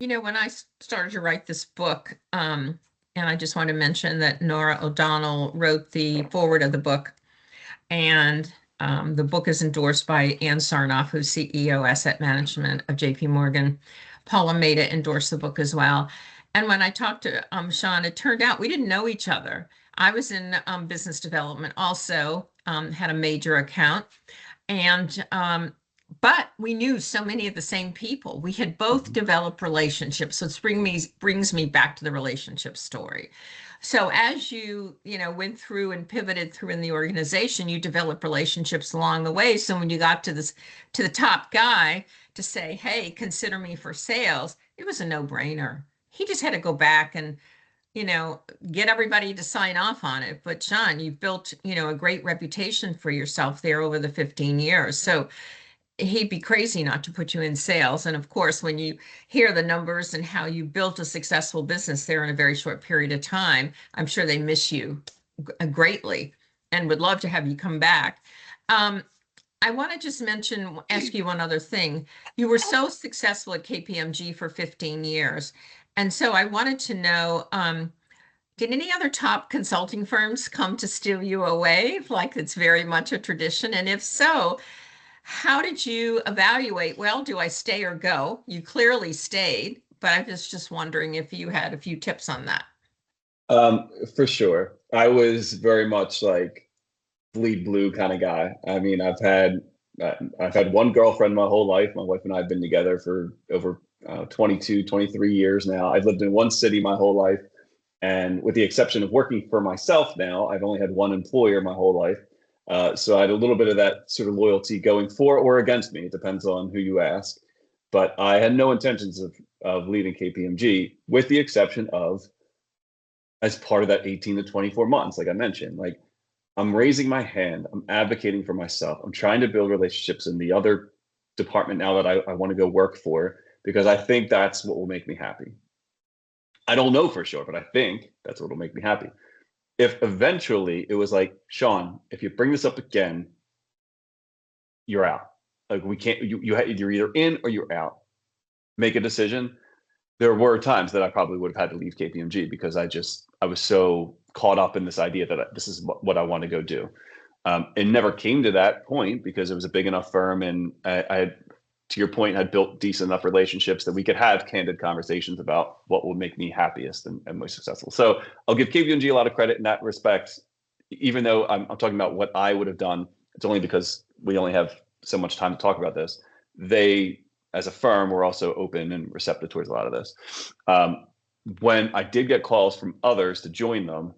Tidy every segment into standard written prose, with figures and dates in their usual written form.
When I started to write this book, and I just want to mention that Nora O'Donnell wrote the foreword of the book, and the book is endorsed by Ann Sarnoff, who's CEO Asset Management of JP Morgan. Paula Maida endorsed the book as well. And when I talked to Sean, it turned out we didn't know each other. I was in business development also, had a major account. And but we knew so many of the same people. We had both developed relationships. So it brings me back to the relationship story. So as went through and pivoted through in the organization, you develop relationships along the way. So when you got to the top guy to say, hey, consider me for sales, it was a no-brainer. He just had to go back and get everybody to sign off on it. But Sean, you've built, a great reputation for yourself there over the 15 years. So he'd be crazy not to put you in sales. And of course, when you hear the numbers and how you built a successful business there in a very short period of time, I'm sure they miss you greatly and would love to have you come back. I want to just ask you one other thing. You were so successful at KPMG for 15 years. And so I wanted to know, did any other top consulting firms come to steal you away? Like it's very much a tradition. And if so, how did you evaluate, well, do I stay or go? You clearly stayed, but I was just wondering if you had a few tips on that. For sure. I was very much like bleed blue kind of guy. I mean, I've had one girlfriend my whole life. My wife and I have been together for over 22, 23 years now. I've lived in one city my whole life. And with the exception of working for myself now, I've only had one employer my whole life. So I had a little bit of that sort of loyalty going for or against me. It depends on who you ask. But I had no intentions of leaving KPMG, with the exception of as part of that 18 to 24 months, like I mentioned. Like, I'm raising my hand, I'm advocating for myself, I'm trying to build relationships in the other department now that I want to go work for, because I think that's what will make me happy. I don't know for sure, but I think that's what will make me happy. If eventually it was like, Sean, if you bring this up again, you're out. Like, we can't, you're either in or you're out. Make a decision. There were times that I probably would have had to leave KPMG because I was so caught up in this idea that this is what I want to go do. It never came to that point because it was a big enough firm, and I had, to your point, had built decent enough relationships that we could have candid conversations about what would make me happiest and most successful. So I'll give KPMG a lot of credit in that respect, even though I'm talking about what I would have done. It's only because we only have so much time to talk about this. They, as a firm, were also open and receptive towards a lot of this. When I did get calls from others to join them,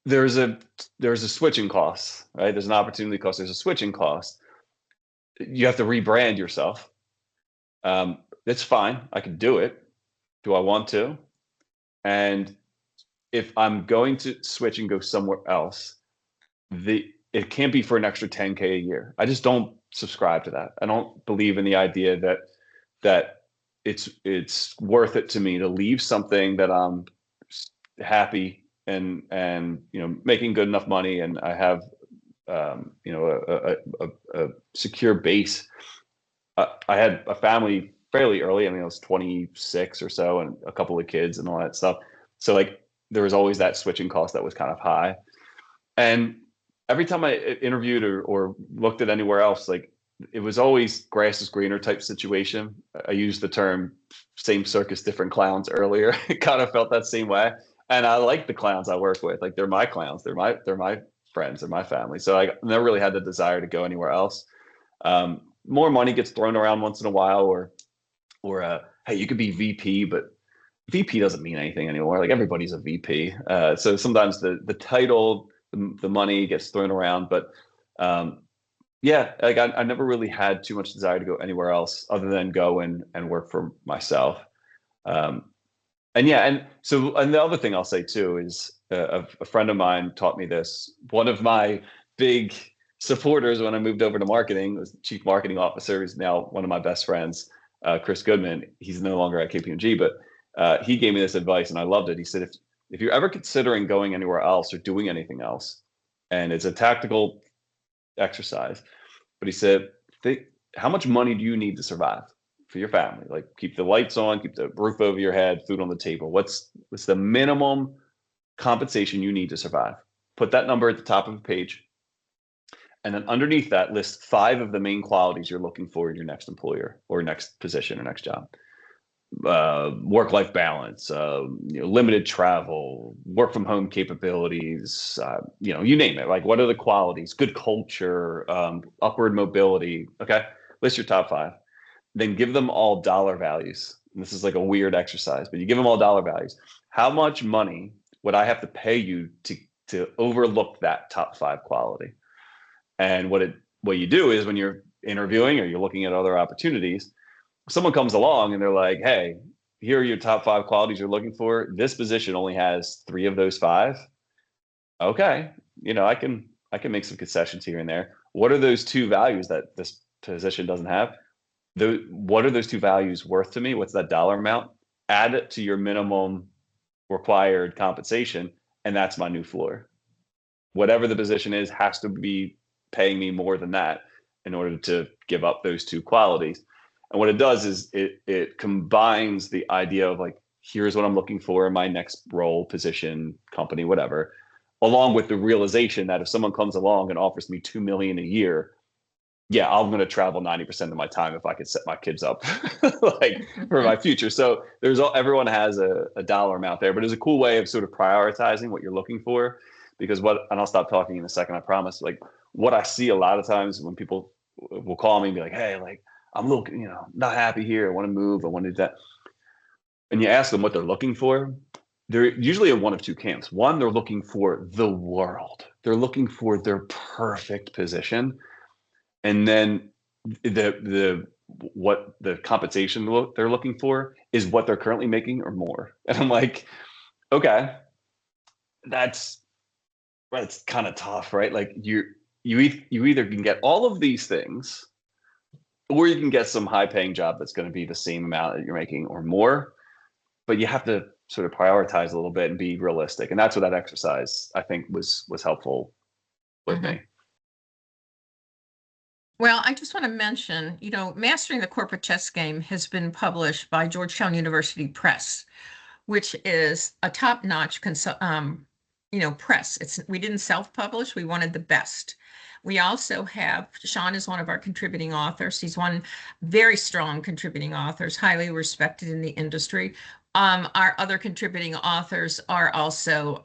there's a switching cost, right? There's an opportunity cost. There's a switching cost. You have to rebrand yourself. It's fine. I can do it. Do I want to? And if I'm going to switch and go somewhere else, it can't be for an extra 10K a year. I just don't subscribe to that. I don't believe in the idea that it's worth it to me to leave something that I'm happy and making good enough money, and I have a secure base. I had a family fairly early. I mean, I was 26 or so, and a couple of kids and all that stuff. So like, there was always that switching cost that was kind of high. And every time I interviewed or looked at anywhere else, like, it was always grass is greener type situation. I used the term same circus, different clowns earlier. It kind of felt that same way. And I like the clowns I work with. Like, they're my clowns. They're my friends. They're my family. So I never really had the desire to go anywhere else. More money gets thrown around once in a while, or hey, you could be VP, but VP doesn't mean anything anymore. Like, everybody's a VP. So sometimes the title, the money gets thrown around, but yeah, like I never really had too much desire to go anywhere else other than go and work for myself. And the other thing I'll say too is a friend of mine taught me this. One of my big supporters when I moved over to marketing was the chief marketing officer, who's now one of my best friends, Chris Goodman. He's no longer at KPMG, but he gave me this advice and I loved it. He said, if you're ever considering going anywhere else or doing anything else, and it's a tactical exercise, but he said, how much money do you need to survive for your family? Like, keep the lights on, keep the roof over your head, food on the table. What's the minimum compensation you need to survive? Put that number at the top of the page. And then underneath that, list 5 of the main qualities you're looking for in your next employer or next position or next job. Work-life balance, limited travel, work from home capabilities, you name it. Like, what are the qualities? Good culture, upward mobility. Okay. List your top 5. Then give them all dollar values. And this is like a weird exercise, but you give them all dollar values. How much money would I have to pay you to overlook that top 5 quality? And what you do is, when you're interviewing or you're looking at other opportunities, someone comes along and they're like, hey, here are your top 5 qualities you're looking for. This position only has 3 of those 5. Okay. I can make some concessions here and there. What are those 2 values that this position doesn't have? What are those 2 values worth to me? What's that dollar amount? Add it to your minimum required compensation, and that's my new floor. Whatever the position is has to be paying me more than that in order to give up those 2 qualities. And what it does is it combines the idea of, like, here's what I'm looking for in my next role, position, company, whatever, along with the realization that if someone comes along and offers me $2 million a year, yeah, I'm going to travel 90% of my time if I could set my kids up like for my future. So everyone has a dollar amount there, but it's a cool way of sort of prioritizing what you're looking for. Because and I'll stop talking in a second, I promise. Like, what I see a lot of times when people will call me and be like, hey, like, I'm looking, not happy here. I want to move. I want to do that. And you ask them what they're looking for. They're usually in one of 2 camps. One, they're looking for the world. They're looking for their perfect position. And then what the compensation they're looking for is what they're currently making or more. And I'm like, okay, that's kind of tough, right? Like, you either can get all of these things, or you can get some high paying job that's going to be the same amount that you're making or more, but you have to sort of prioritize a little bit and be realistic. And that's what that exercise, I think, was helpful with me. Well, I just want to mention, Mastering the Corporate Chess Game has been published by Georgetown University Press, which is a top-notch press. We didn't self-publish. We wanted the best. We also have, Sean is one of our contributing authors. He's one very strong contributing authors, highly respected in the industry. Our other contributing authors are also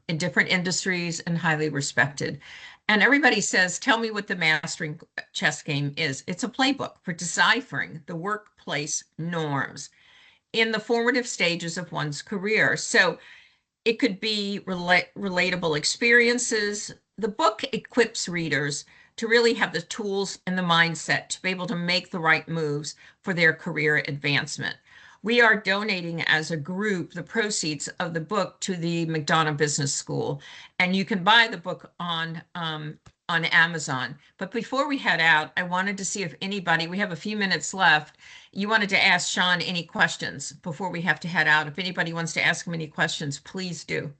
in different industries and highly respected. And everybody says, tell me what the Mastering Chess Game is. It's a playbook for deciphering the workplace norms in the formative stages of one's career. So it could be relatable experiences. The book equips readers to really have the tools and the mindset to be able to make the right moves for their career advancement. We are donating as a group the proceeds of the book to the McDonough Business School, and you can buy the book on Amazon. But before we head out, I wanted to see if anybody, we have a few minutes left, you wanted to ask Sean any questions before we have to head out. If anybody wants to ask him any questions, please do.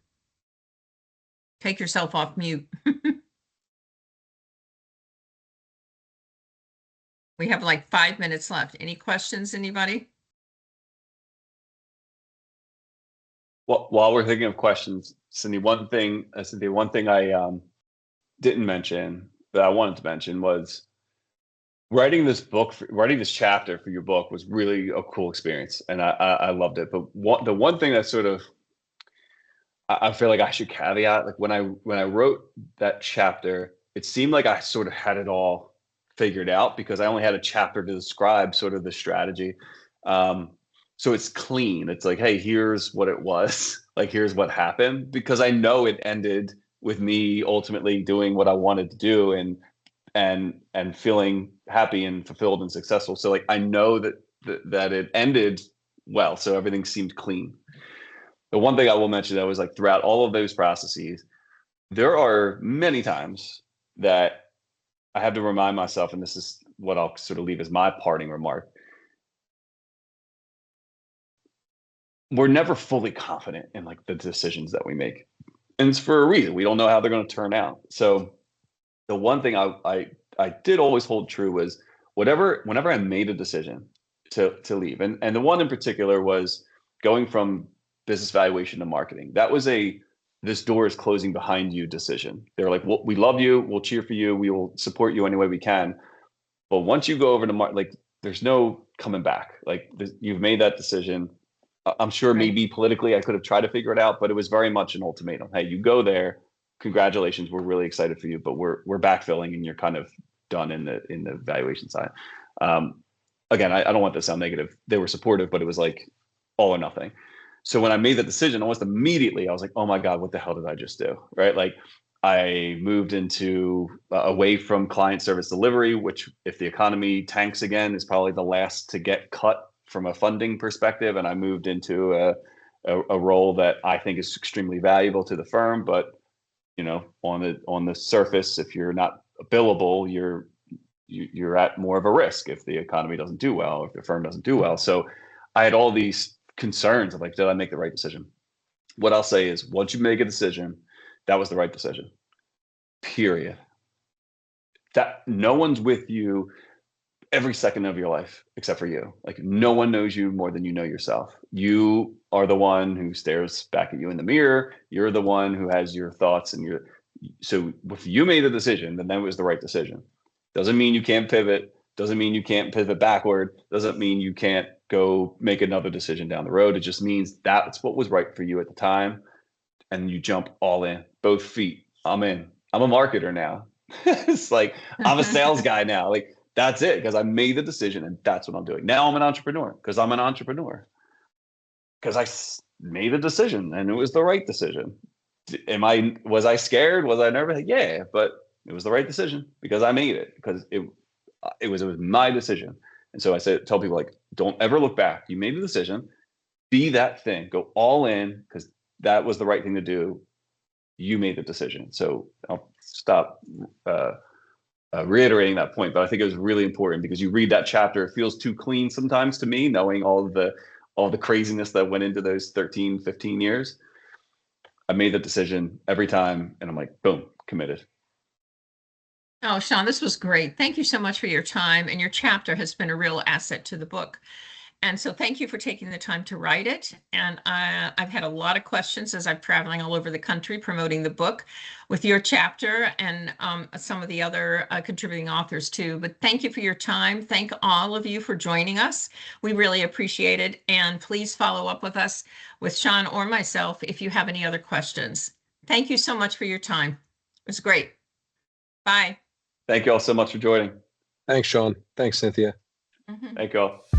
Take yourself off mute. We have like 5 minutes left. Any questions, anybody? Well, while we're thinking of questions, Cindy, one thing I didn't mention that I wanted to mention was writing this chapter for your book was really a cool experience, and I loved it. But the one thing that sort of I feel like I should caveat, like, when I wrote that chapter, it seemed like I sort of had it all figured out because I only had a chapter to describe sort of the strategy. So it's clean. It's like, hey, here's what it was. Like, here's what happened, because I know it ended with me ultimately doing what I wanted to do and feeling happy and fulfilled and successful. So, like, I know that it ended well. So everything seemed clean. The one thing I will mention, though, is, like, throughout all of those processes, there are many times that I have to remind myself, and this is what I'll sort of leave as my parting remark. We're never fully confident in, like, the decisions that we make, and it's for a reason. We don't know how they're going to turn out. So the one thing I did always hold true was whenever I made a decision, to leave. And the one in particular was going from business valuation to marketing. That was this door is closing behind you decision. They're like, well, we love you, we'll cheer for you, we will support you any way we can. But once you go over to like, there's no coming back. Like you've made that decision. I'm sure maybe politically I could have tried to figure it out, but it was very much an ultimatum. Hey, you go there. Congratulations. We're really excited for you, but we're backfilling and you're kind of done in the valuation side. Again, I don't want this to sound negative. They were supportive, but it was like all or nothing. So when I made the decision, almost immediately, I was like, oh my God, what the hell did I just do? Right? Like I moved into away from client service delivery, which if the economy tanks again is probably the last to get cut from a funding perspective. And I moved into a role that I think is extremely valuable to the firm. But, you know, on the surface, if you're not billable, you're at more of a risk if the economy doesn't do well, if the firm doesn't do well. So I had all these concerns of like, did I make the right decision? What I'll say is once you make a decision, that was the right decision, period. That no one's with you every second of your life except for you. Like no one knows you more than you know yourself. You are the one who stares back at you in the mirror. You're the one who has your thoughts and so if you made a decision, then that was the right decision. Doesn't mean you can't pivot. Doesn't mean you can't pivot backward. Doesn't mean you can't go make another decision down the road. It just means that's what was right for you at the time. And you jump all in, both feet. I'm in. I'm a marketer now. It's like, I'm a sales guy now. Like that's it. Because I made the decision and that's what I'm doing. Now I'm an entrepreneur because I'm an entrepreneur. Because I made a decision and it was the right decision. Was I scared? Was I nervous? Yeah, but it was the right decision because I made it because it was my decision. And so I tell people like, don't ever look back. You made the decision, be that thing, go all in because that was the right thing to do. You made the decision. So I'll stop reiterating that point, but I think it was really important because you read that chapter, it feels too clean sometimes to me, knowing all the craziness that went into those 13, 15 years. I made the decision every time and I'm like, boom, committed. Oh, Sean, this was great. Thank you so much for your time, and your chapter has been a real asset to the book. And so thank you for taking the time to write it. And I've had a lot of questions as I'm traveling all over the country promoting the book with your chapter and some of the other contributing authors too. But thank you for your time. Thank all of you for joining us. We really appreciate it. And please follow up with us, with Sean or myself, if you have any other questions. Thank you so much for your time. It was great. Bye. Thank you all so much for joining. Thanks, Sean. Thanks, Cynthia. Thank you all.